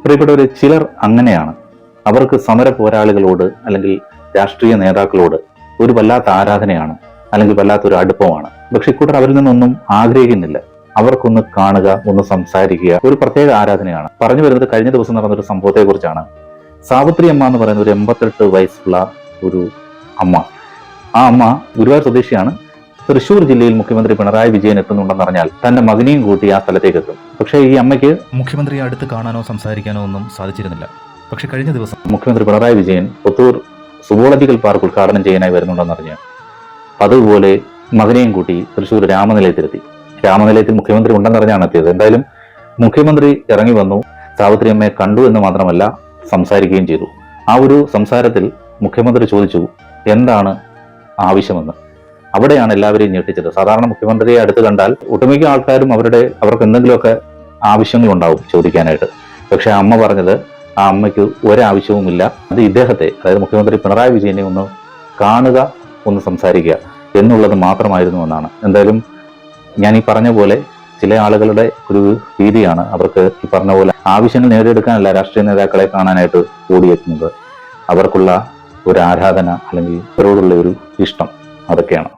പ്രിയപ്പെട്ടവരെ, ചിലർ അങ്ങനെയാണ്. അവർക്ക് സമര പോരാളികളോട് അല്ലെങ്കിൽ രാഷ്ട്രീയ നേതാക്കളോട് ഒരു വല്ലാത്ത ആരാധനയാണ്, അല്ലെങ്കിൽ വല്ലാത്തൊരു അടുപ്പമാണ്. പക്ഷെ ഇക്കൂട്ടർ അവരിൽ നിന്നൊന്നും ആഗ്രഹിക്കുന്നില്ല. അവർക്കൊന്ന് കാണുക, ഒന്ന് സംസാരിക്കുക, ഒരു പ്രത്യേക ആരാധനയാണ്. പറഞ്ഞു വരുന്നത് കഴിഞ്ഞ ദിവസം നടന്നൊരു സംഭവത്തെ കുറിച്ചാണ്. സാവിത്രി അമ്മ എന്ന് പറയുന്ന ഒരു 88 വയസ്സുള്ള ഒരു അമ്മ. ആ അമ്മ ഗുരുവായൂർ സ്വദേശിയാണ്. തൃശ്ശൂർ ജില്ലയിൽ മുഖ്യമന്ത്രി പിണറായി വിജയൻ എത്തുന്നുണ്ടെന്ന് അറിഞ്ഞാൽ തന്റെ മകനെയും കൂട്ടി ആ സ്ഥലത്തേക്ക് എത്തും. പക്ഷേ ഈ അമ്മയ്ക്ക് മുഖ്യമന്ത്രിയെ അടുത്ത് കാണാനോ സംസാരിക്കാനോ ഒന്നും സാധിച്ചിരുന്നില്ല. പക്ഷെ കഴിഞ്ഞ ദിവസം മുഖ്യമന്ത്രി പിണറായി വിജയൻ പുത്തൂർ സുവോളജിക്കൽ പാർക്ക് ഉദ്ഘാടനം ചെയ്യാനായി വരുന്നുണ്ടെന്നറിഞ്ഞ് അതുപോലെ മകനെയും കൂട്ടി തൃശ്ശൂർ രാമനിലയത്തിലെത്തി. രാമനിലയത്തിൽ മുഖ്യമന്ത്രി ഉണ്ടെന്നറിഞ്ഞാണ് എത്തിയത്. എന്തായാലും മുഖ്യമന്ത്രി ഇറങ്ങി വന്നു, സാവിത്രി അമ്മയെ കണ്ടു എന്ന് മാത്രമല്ല സംസാരിക്കുകയും ചെയ്തു. ആ ഒരു സംസാരത്തിൽ മുഖ്യമന്ത്രി ചോദിച്ചു എന്താണ് ആവശ്യമെന്ന്. അവിടെയാണ് എല്ലാവരെയും ഞെട്ടിച്ചത്. സാധാരണ മുഖ്യമന്ത്രിയെ അടുത്ത് കണ്ടാൽ ഒട്ടുമിക്ക ആൾക്കാരും അവർക്ക് എന്തെങ്കിലുമൊക്കെ ആവശ്യങ്ങളുണ്ടാവും ചോദിക്കാനായിട്ട്. പക്ഷെ അമ്മ പറഞ്ഞത് ആ അമ്മയ്ക്ക് ഒരാവശ്യവുമില്ല. അത് ഇദ്ദേഹത്തെ, അതായത് മുഖ്യമന്ത്രി പിണറായി വിജയനെ ഒന്ന് കാണുക, ഒന്ന് സംസാരിക്കുക എന്നുള്ളത് മാത്രമായിരുന്നു എന്നാണ്. എന്തായാലും ഞാൻ ഈ പറഞ്ഞ പോലെ ചില ആളുകളുടെ ഒരു രീതിയാണ്. അവർക്ക് ഈ പറഞ്ഞ പോലെ ആവശ്യങ്ങൾ നേടിയെടുക്കാനല്ല രാഷ്ട്രീയ നേതാക്കളെ കാണാനായിട്ട് ഓടിയെത്തുന്നത്. അവർക്കുള്ള ഒരു ആരാധന അല്ലെങ്കിൽ അവരോടുള്ള ഒരു ഇഷ്ടം, അതൊക്കെയാണ്.